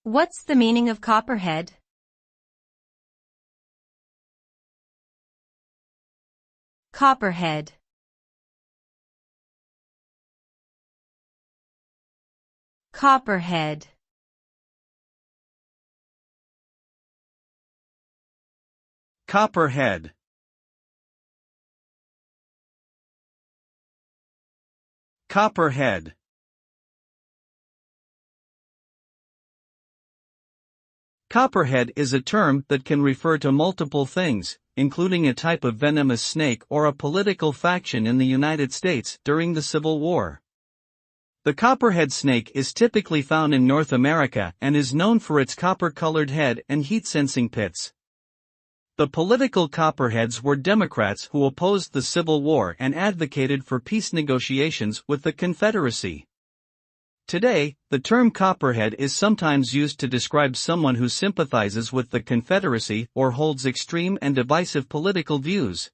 What's the meaning of copperhead? Copperhead. Copperhead. Copperhead. Copperhead. Copperhead is a term that can refer to multiple things, including a type of venomous snake or a political faction in the United States during the Civil War. The copperhead snake is typically found in North America and is known for its copper-colored head and heat-sensing pits. The political copperheads were Democrats who opposed the Civil War and advocated for peace negotiations with the Confederacy. Today, the term copperhead is sometimes used to describe someone who sympathizes with the Confederacy or holds extreme and divisive political views.